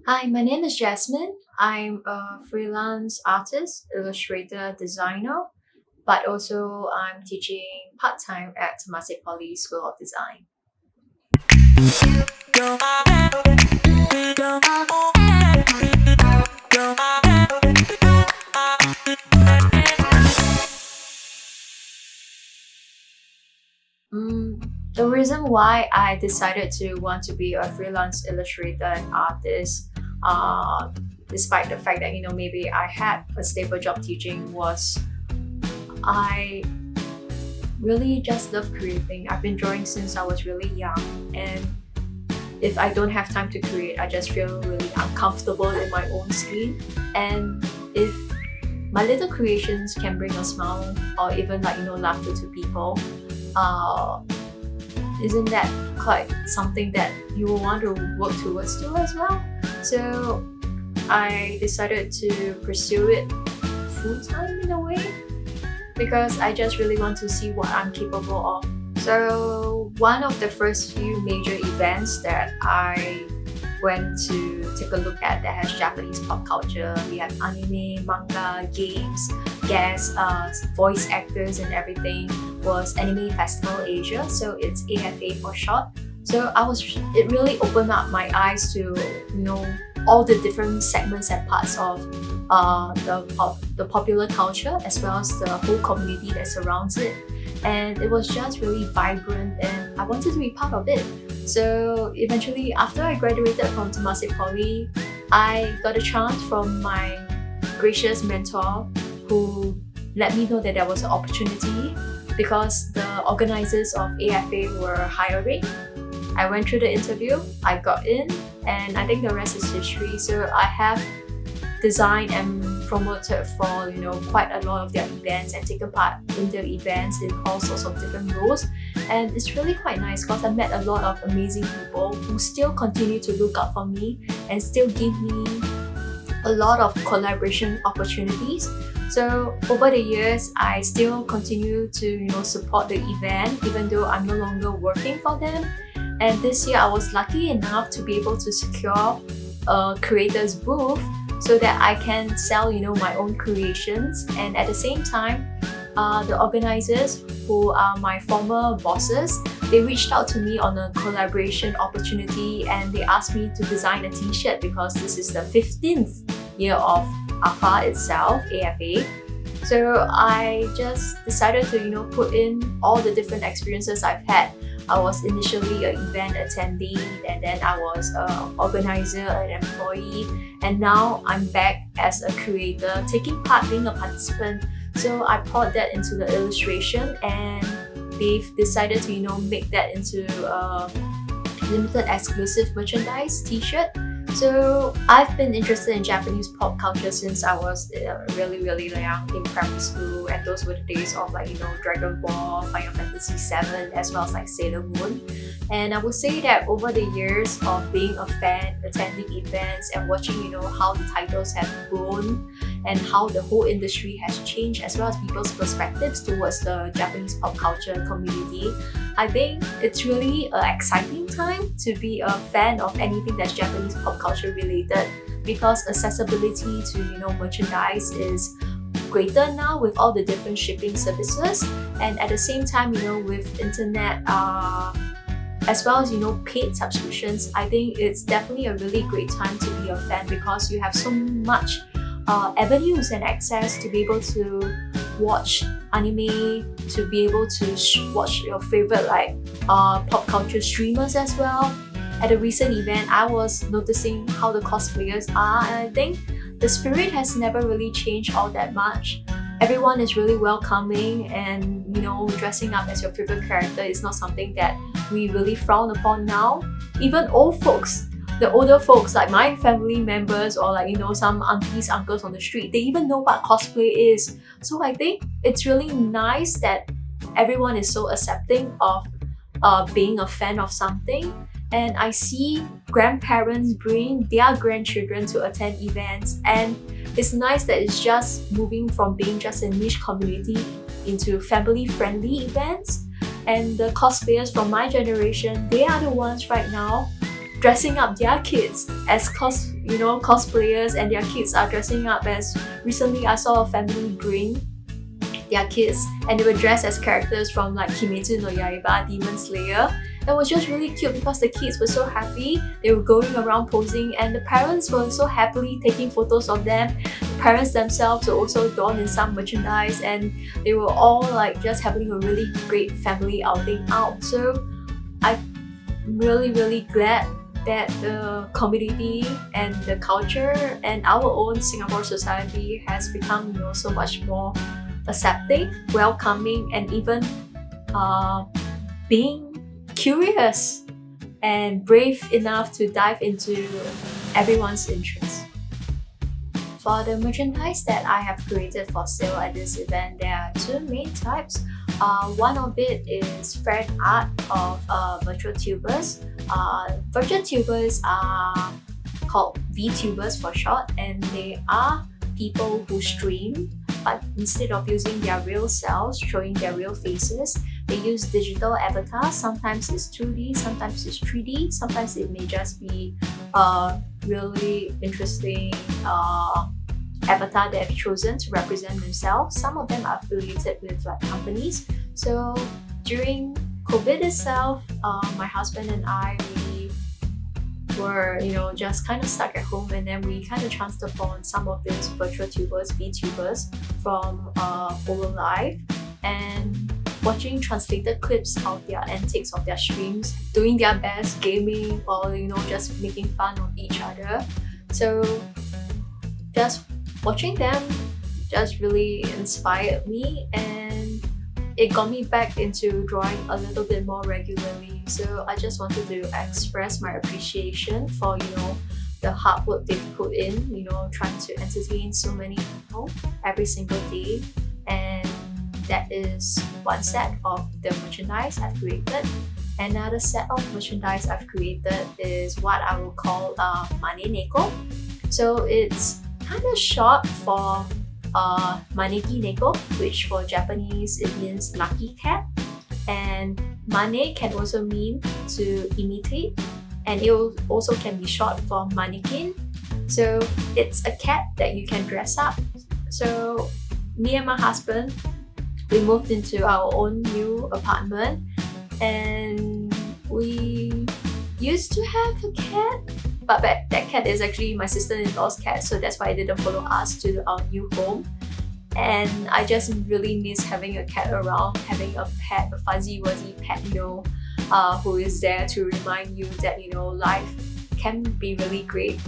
Hi, my name is Jasmine. I'm a freelance artist, illustrator, designer, but also I'm teaching part time at Temasek Poly School of Design. The reason why I decided to want to be a freelance illustrator and artist, uh, despite the fact that maybe I had a stable job teaching, was I really just love creating. I've been drawing since I was really young, and if I don't have time to create, I just feel really uncomfortable in my own skin. And if my little creations can bring a smile or even laughter to people, uh, isn't that quite something that you will want to work towards to as well? So I decided to pursue it full time in a way because I just really want to see what I'm capable of. So one of the first few major events that I went to take a look at that has Japanese pop culture. We have anime, manga, games, guests, voice actors, and everything. Was Anime Festival Asia, so it's AFA for short. So it really opened up my eyes to all the different segments and parts of the popular culture as well as the whole community that surrounds it, and it was just really vibrant and I wanted to be part of it. So eventually, after I graduated from Temasek Poly, I got a chance from my gracious mentor who let me know that there was an opportunity because the organizers of AFA were hiring. I went through the interview, I got in, and I think the rest is history. So I have designed and promoted for quite a lot of their events and taken part in their events in all sorts of different roles, and it's really quite nice because I met a lot of amazing people who still continue to look out for me and still give me a lot of collaboration opportunities. So over the years, I still continue to support the event even though I'm no longer working for them. And this year, I was lucky enough to be able to secure a creator's booth so that I can sell my own creations. And at the same time, the organizers who are my former bosses, they reached out to me on a collaboration opportunity and they asked me to design a t-shirt because this is the 15th year of AFA itself, AFA. So I just decided to put in all the different experiences I've had. I was initially an event attendee, and then I was an organizer, an employee, and now I'm back as a creator, taking part, being a participant. So I brought that into the illustration, and they've decided to make that into a limited exclusive merchandise t-shirt. So I've been interested in Japanese pop culture since I was really young in primary school, and those were the days of Dragon Ball, Final Fantasy VII, as well as Sailor Moon. And I would say that over the years of being a fan, attending events, and watching how the titles have grown and how the whole industry has changed, as well as people's perspectives towards the Japanese pop culture community, I think it's really an exciting time to be a fan of anything that's Japanese pop culture related because accessibility to merchandise is greater now with all the different shipping services, and at the same time with internet as well as paid subscriptions. I think it's definitely a really great time to be a fan because you have so much avenues and access to be able to watch anime, to be able to watch your favorite pop culture streamers as well. At a recent event, I was noticing how the cosplayers are, and I think the spirit has never really changed all that much. Everyone is really welcoming, and dressing up as your favorite character is not something that we really frown upon now. Even old folks, the older folks like my family members or some aunties, uncles on the street, they even know what cosplay is. So I think it's really nice that everyone is so accepting of being a fan of something. And I see grandparents bring their grandchildren to attend events, and it's nice that it's just moving from being just a niche community into family-friendly events. And the cosplayers from my generation, they are the ones right now dressing up their kids as cosplayers, and their kids are dressing up as. Recently, I saw a family bring their kids, and they were dressed as characters from like Kimetsu no Yaiba, Demon Slayer. It was just really cute because the kids were so happy. They were going around posing, and the parents were so happily taking photos of them. The parents themselves were also donned in some merchandise, and they were all like just having a really great family outing out. So I'm really glad that the community and the culture and our own Singapore society has become so much more accepting, welcoming, and even being curious and brave enough to dive into everyone's interests. For the merchandise that I have created for sale at this event, there are two main types. One of it is fan art of virtual tubers. Virtual tubers are called VTubers for short, and they are people who stream, but instead of using their real selves, showing their real faces, they use digital avatars. Sometimes it's 2D, sometimes it's 3D, sometimes it may just be a really interesting avatar they have chosen to represent themselves. Some of them are affiliated with like companies. So during COVID itself, my husband and I, we were just kind of stuck at home, and then we kind of chanced upon some of these virtual tubers, VTubers from Hololive, and watching translated clips of their antics of their streams, doing their best, gaming, or just making fun of each other. So just watching them just really inspired me, and it got me back into drawing a little bit more regularly. So I just wanted to express my appreciation for the hard work they've put in, trying to entertain so many people every single day. And that is one set of the merchandise I've created. Another set of merchandise I've created is what I will call Mane Neko. So it's kind of short for Maneki Neko, which for Japanese it means lucky cat. And Mane can also mean to imitate, and it also can be short for mannequin. So it's a cat that you can dress up. So me and my husband, we moved into our own new apartment, and we used to have a cat, but that cat is actually my sister-in-law's cat, so that's why it didn't follow us to our new home. And I just really miss having a cat around, having a pet, a fuzzy-wuzzy pet, who is there to remind you that life can be really great.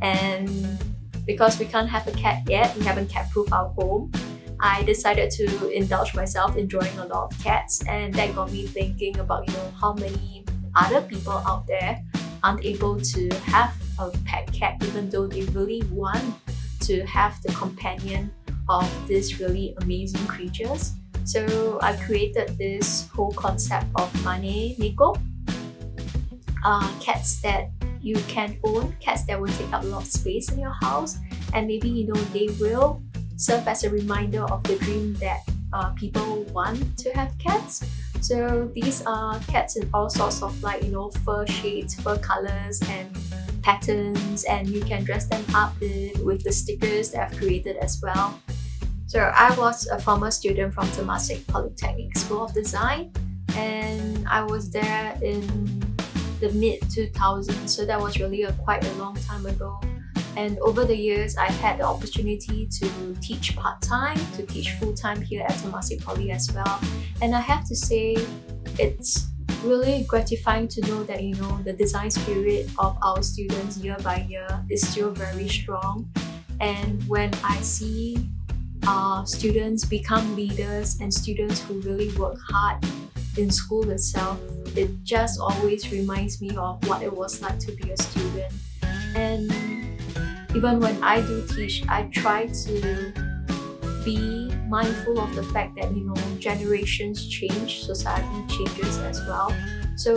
And because we can't have a cat yet, we haven't cat-proofed our home, I decided to indulge myself in drawing a lot of cats, and that got me thinking about how many other people out there aren't able to have a pet cat, even though they really want to have the companion of these really amazing creatures. So I created this whole concept of Mane Neko, cats that you can own, cats that will take up a lot of space in your house, and maybe they will serve as a reminder of the dream that people want to have cats. So these are cats in all sorts of fur shades, fur colors, and patterns, and you can dress them up with the stickers that I've created as well. So I was a former student from Temasek Polytechnic School of Design, and I was there in the mid-2000s, so that was really quite a long time ago. And over the years, I've had the opportunity to teach part-time, to teach full-time here at Temasek Poly as well. And I have to say, it's really gratifying to know that the design spirit of our students year by year is still very strong. And when I see students become leaders and students who really work hard in school itself, it just always reminds me of what it was like to be a student. And even when I do teach, I try to be mindful of the fact that generations change, society changes as well. So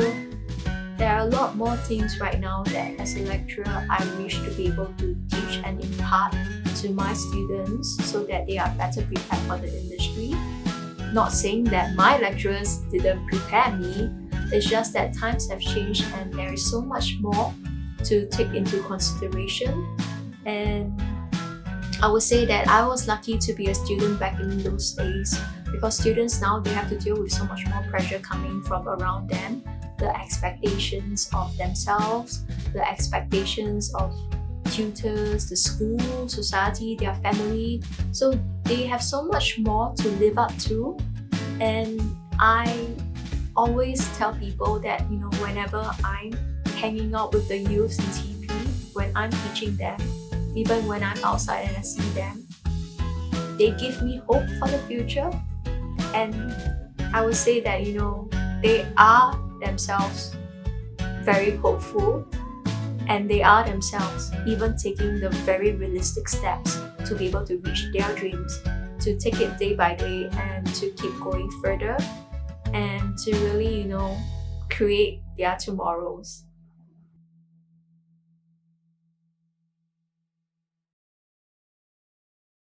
there are a lot more things right now that as a lecturer I wish to be able to teach and impart to my students so that they are better prepared for the industry. Not saying that my lecturers didn't prepare me, It's just that times have changed and there is so much more to take into consideration. And I would say that I was lucky to be a student back in those days, because students now, they have to deal with so much more pressure coming from around them, the expectations of themselves, the expectations of tutors, the school, society, their family. So they have so much more to live up to. And I always tell people that, whenever I'm hanging out with the youths in TP, when I'm teaching them, even when I'm outside and I see them, they give me hope for the future. And I would say that, they are themselves very hopeful, and they are themselves even taking the very realistic steps to be able to reach their dreams, to take it day by day and to keep going further, and to really, create their tomorrows.